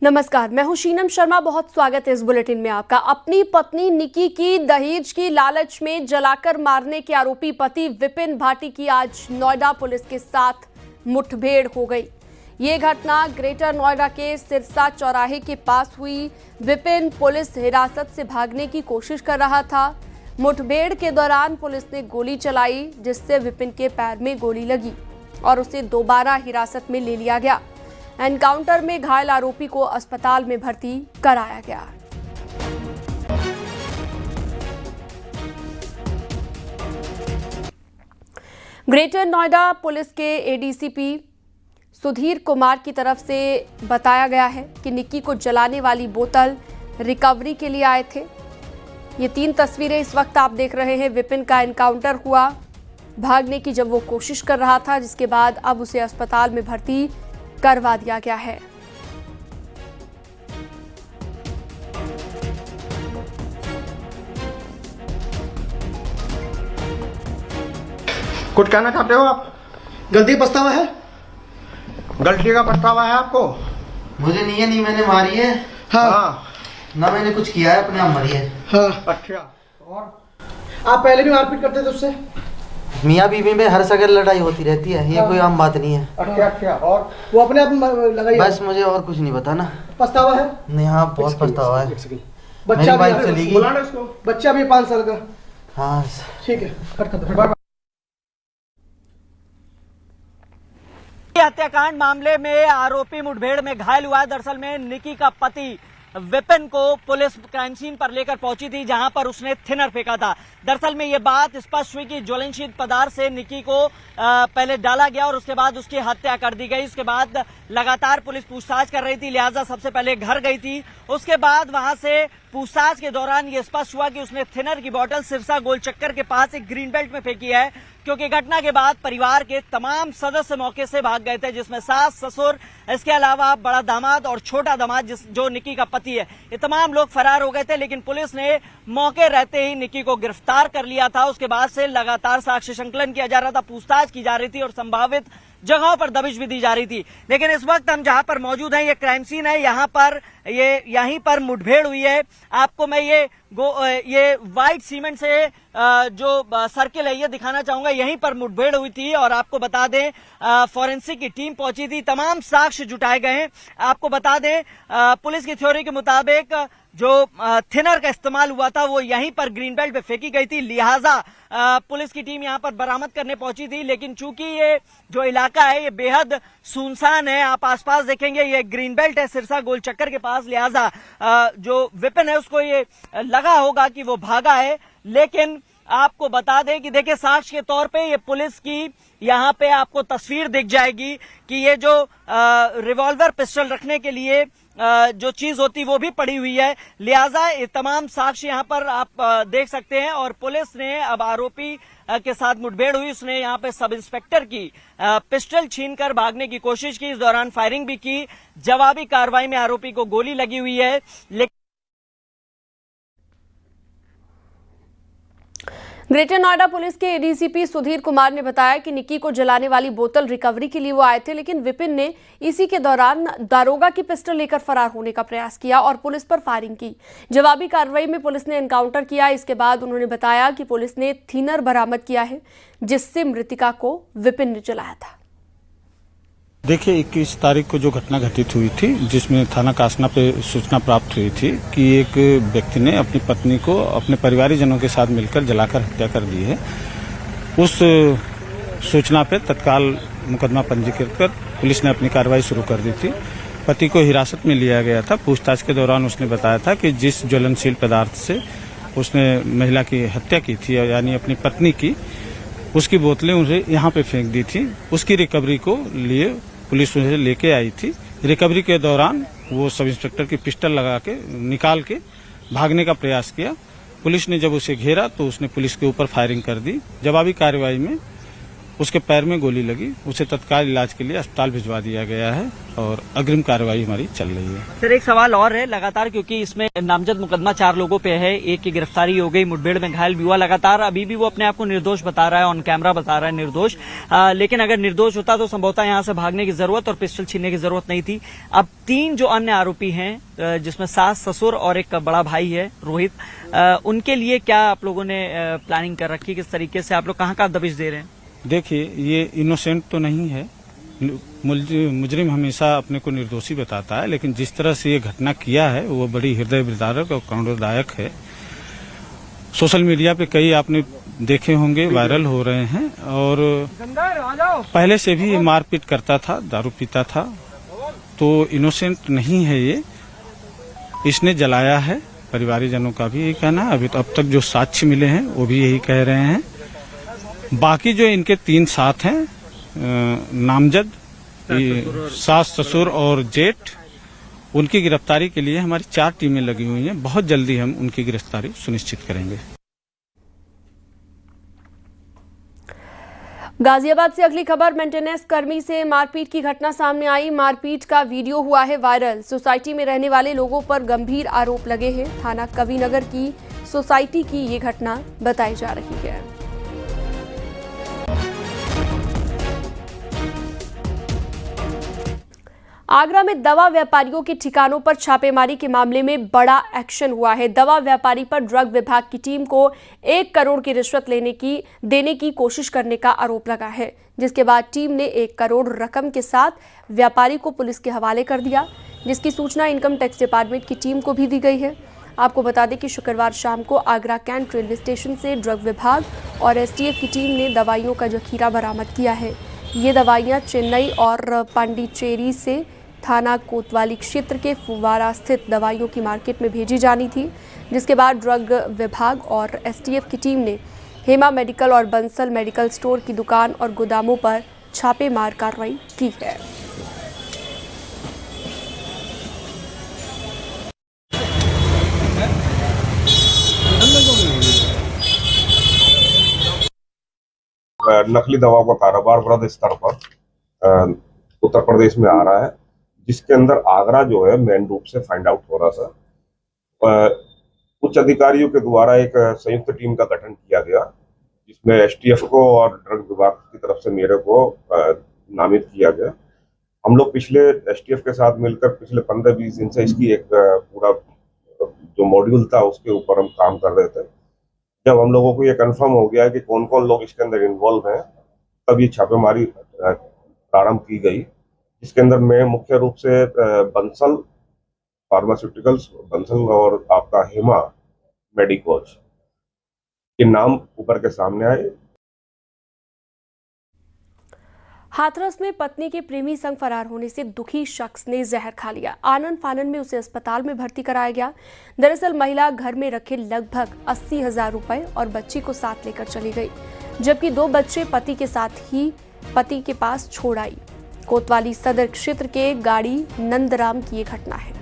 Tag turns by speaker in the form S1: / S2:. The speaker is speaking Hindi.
S1: नमस्कार, मैं हूं शीनम शर्मा। बहुत स्वागत है इस बुलेटिन में आपका। अपनी पत्नी निकी की दहेज की लालच में जलाकर मारने के आरोपी पति विपिन भाटी की आज नोएडा पुलिस के साथ मुठभेड़ हो गई। ये घटना ग्रेटर नोएडा के सिरसा चौराहे के पास हुई। विपिन पुलिस हिरासत से भागने की कोशिश कर रहा था। मुठभेड़ के दौरान पुलिस ने गोली चलाई, जिससे विपिन के पैर में गोली लगी और उसे दोबारा हिरासत में ले लिया गया। एनकाउंटर में घायल आरोपी को अस्पताल में भर्ती कराया गया। ग्रेटर नोएडा पुलिस के एडीसीपी सुधीर कुमार की तरफ से बताया गया है कि निक्की को जलाने वाली बोतल रिकवरी के लिए आए थे। ये 3 तस्वीरें इस वक्त आप देख रहे हैं। विपिन का एनकाउंटर हुआ भागने की जब वो कोशिश कर रहा था, जिसके बाद अब उसे अस्पताल में भर्ती करवा दिया गया है।
S2: कुछ कहना चाहते हो आप?
S3: गलती पछतावा है?
S2: गलती का पछतावा है आपको?
S3: मुझे नहीं मैंने मारी है।
S2: हाँ।
S3: ना मैंने कुछ किया है, अपने आप मरी है।
S2: हाँ। अच्छा।
S4: और आप पहले भी मारपीट करते थे उससे?
S3: मियाँ बीवी में हर सगर लड़ाई होती रहती है, ये कोई आम बात नहीं है।
S2: अच्छा। और
S4: वो अपने आप लगाई?
S3: बस मुझे और कुछ नहीं पता ना।
S4: पछतावा है?
S3: नहीं, हाँ बहुत पछतावा है।
S4: बच्चा
S3: बाइक चली गई।
S4: बच्चा भी 5 साल का।
S3: हाँ
S4: ठीक है, कट कर दो।
S5: हत्याकांड मामले में आरोपी मुठभेड़ में घायल हुआ है। दरअसल में निकी का पति विपिन को पुलिस क्राइम सीन पर लेकर पहुंची थी, जहां पर उसने थिनर फेंका था। दरअसल में ये बात स्पष्ट हुई कि ज्वलनशील पदार्थ से निकी को पहले डाला गया और उसके बाद उसकी हत्या कर दी गई। उसके बाद लगातार पुलिस पूछताछ कर रही थी, लिहाजा सबसे पहले घर गई थी। उसके बाद वहां से पूछताछ के दौरान ये स्पष्ट हुआ कि उसने थिनर की बोतल सिरसा गोल चक्कर के पास एक ग्रीन बेल्ट में फेंकी है, क्योंकि घटना के बाद परिवार के तमाम सदस्य मौके से भाग गए थे, जिसमें सास, ससुर, इसके अलावा बड़ा दामाद और छोटा दामाद जो निकी का पति है, ये तमाम लोग फरार हो गए थे। लेकिन पुलिस ने मौके रहते ही निकी को गिरफ्तार कर लिया था। उसके बाद से लगातार साक्ष्य संकलन किया जा रहा था, पूछताछ की जा रही थी और संभावित जगहों पर दबिश भी दी जा रही थी। लेकिन इस वक्त हम जहां पर मौजूद हैं, ये क्राइम सीन है, यहीं पर मुठभेड़ हुई है। आपको मैं ये व्हाइट सीमेंट से जो सर्किल है ये दिखाना चाहूंगा। यहीं पर मुठभेड़ हुई थी और आपको बता दें फॉरेंसिक की टीम पहुंची थी, तमाम साक्ष्य जुटाए गए हैं। आपको बता दें पुलिस की थ्योरी के मुताबिक जो थिनर का इस्तेमाल हुआ था वो यहीं पर ग्रीन बेल्ट पे फेंकी गई थी, लिहाजा पुलिस की टीम यहां पर बरामद करने पहुंची थी। लेकिन चूंकि ये जो इलाका है ये बेहद सुनसान है, आप आसपास देखेंगे ये ग्रीन बेल्ट है सिरसा गोल चक्कर के पास, लिहाजा जो विपिन है उसको ये लगा होगा कि वो भागा है। लेकिन आपको बता दें कि देखिए साक्ष्य के तौर पे ये पुलिस की यहाँ पे आपको तस्वीर दिख जाएगी कि ये जो रिवॉल्वर पिस्टल रखने के लिए जो चीज होती वो भी पड़ी हुई है, लिहाजा ये तमाम साक्ष्य यहाँ पर आप देख सकते हैं। और पुलिस ने अब आरोपी के साथ मुठभेड़ हुई, उसने यहाँ पे सब इंस्पेक्टर की पिस्टल छीनकर भागने की कोशिश की, इस दौरान फायरिंग भी की। जवाबी कार्रवाई में आरोपी को गोली लगी हुई है।
S1: ग्रेटर नोएडा पुलिस के एडीसीपी सुधीर कुमार ने बताया कि निक्की को जलाने वाली बोतल रिकवरी के लिए वो आए थे, लेकिन विपिन ने इसी के दौरान दारोगा की पिस्टल लेकर फरार होने का प्रयास किया और पुलिस पर फायरिंग की। जवाबी कार्रवाई में पुलिस ने एनकाउंटर किया। इसके बाद उन्होंने बताया कि पुलिस ने थिनर बरामद किया है, जिससे मृतिका को विपिन ने जलाया था।
S6: देखिए 21 तारीख को जो घटना घटित हुई थी, जिसमें थाना कासना पे सूचना प्राप्त हुई थी कि एक व्यक्ति ने अपनी पत्नी को अपने परिवारजनों के साथ मिलकर जलाकर हत्या कर दी है। उस सूचना पे तत्काल मुकदमा पंजीकृत कर पुलिस ने अपनी कार्रवाई शुरू कर दी थी। पति को हिरासत में लिया गया था। पूछताछ के दौरान उसने बताया था कि जिस ज्वलनशील पदार्थ से उसने महिला की हत्या की थी, यानी अपनी पत्नी की, उसकी बोतलें उसे यहाँ पे फेंक दी थी। उसकी रिकवरी को लिए पुलिस उसे लेके आई थी। रिकवरी के दौरान वो सब इंस्पेक्टर की पिस्टल लगा के निकाल के भागने का प्रयास किया। पुलिस ने जब उसे घेरा तो उसने पुलिस के ऊपर फायरिंग कर दी। जवाबी कार्रवाई में उसके पैर में गोली लगी, उसे तत्काल इलाज के लिए अस्पताल भिजवा दिया गया है और अग्रिम कार्रवाई हमारी चल रही है।
S5: सर एक सवाल और है, लगातार क्योंकि इसमें नामजद मुकदमा 4 लोगों पे है, एक की गिरफ्तारी हो गई, मुठभेड़ में घायल भी हुआ, लगातार अभी भी वो अपने आप को निर्दोष बता रहा है, ऑन कैमरा बता रहा है निर्दोष, लेकिन अगर निर्दोष होता तो संभवतः यहाँ से भागने की जरूरत और पिस्टल छीनने की जरूरत नहीं थी। अब 3 जो अन्य आरोपी हैं जिसमें सास, ससुर और एक बड़ा भाई है रोहित, उनके लिए क्या आप लोगों ने प्लानिंग कर रखी, किस तरीके से आप लोग कहाँ दबिश दे रहे हैं?
S6: देखिए, ये इनोसेंट तो नहीं है, मुजरिम हमेशा अपने को निर्दोषी बताता है, लेकिन जिस तरह से ये घटना किया है वो बड़ी हृदय विदारक और करुणादायक है। सोशल मीडिया पे कई आपने देखे होंगे, वायरल हो रहे हैं और पहले से भी मारपीट करता था, दारू पीता था, तो इनोसेंट नहीं है ये, इसने जलाया है। परिवारजनों का भी यही कहना है, अभी तो अब तक जो साक्ष्य मिले हैं वो भी यही कह रहे हैं। बाकी जो इनके 3 साथ हैं नामजद, सास, ससुर और जेठ, उनकी गिरफ्तारी के लिए हमारी 4 टीमें लगी हुई हैं। बहुत जल्दी हम उनकी गिरफ्तारी सुनिश्चित करेंगे।
S1: गाजियाबाद से अगली खबर, मेंटेनेंस कर्मी से मारपीट की घटना सामने आई। मारपीट का वीडियो हुआ है वायरल। सोसाइटी में रहने वाले लोगों पर गंभीर आरोप लगे हैं। थाना कविनगर की सोसाइटी की ये घटना बताई जा रही है। आगरा में दवा व्यापारियों के ठिकानों पर छापेमारी के मामले में बड़ा एक्शन हुआ है। दवा व्यापारी पर ड्रग विभाग की टीम को 1 करोड़ की रिश्वत देने की कोशिश करने का आरोप लगा है, जिसके बाद टीम ने 1 करोड़ रकम के साथ व्यापारी को पुलिस के हवाले कर दिया, जिसकी सूचना इनकम टैक्स डिपार्टमेंट की टीम को भी दी गई है। आपको बता दें कि शुक्रवार शाम को आगरा कैंट रेलवे स्टेशन से ड्रग विभाग और एसटीएफ की टीम ने दवाइयों का जखीरा बरामद किया है। ये दवाइयाँ चेन्नई और पांडिचेरी से थाना कोतवाली क्षेत्र के फुवारा स्थित दवाइयों की मार्केट में भेजी जानी थी, जिसके बाद ड्रग विभाग और एसटीएफ की टीम ने हेमा मेडिकल और बंसल मेडिकल स्टोर की दुकान और गोदामों पर छापेमार कार्रवाई की है।
S7: नकली दवाओं का कारोबार बड़े स्तर पर उत्तर प्रदेश में आ रहा है, जिसके अंदर आगरा जो है मेन रूप से फाइंड आउट हो रहा था। उच्च अधिकारियों के द्वारा एक संयुक्त टीम का गठन किया गया, जिसमें एसटीएफ को और ड्रग विभाग की तरफ से मेरे को नामित किया गया। हम लोग पिछले एसटीएफ के साथ मिलकर पिछले 15-20 दिन से इसकी एक पूरा जो मॉड्यूल था उसके ऊपर हम काम कर रहे थे। जब हम लोगों को ये कंफर्म हो गया कि कौन कौन लोग इसके अंदर इन्वॉल्व हैं, तब ये छापेमारी प्रारंभ की गई, जिसके अंदर मैं मुख्य रूप से बंसल फार्मास्यूटिकल्स, बंसल और आपका हेमा मेडिकोज के नाम ऊपर के सामने आए।
S1: हाथरस में पत्नी के प्रेमी संग फरार होने से दुखी शख्स ने जहर खा लिया। आनन फानन में उसे अस्पताल में भर्ती कराया गया। दरअसल महिला घर में रखे लगभग 80,000 रुपए और बच्ची को साथ लेकर चली गई, जबकि 2 बच्चे पति के साथ ही पति के पास छोड़ आई। कोतवाली सदर क्षेत्र के गाड़ी नंदराम की ये घटना है।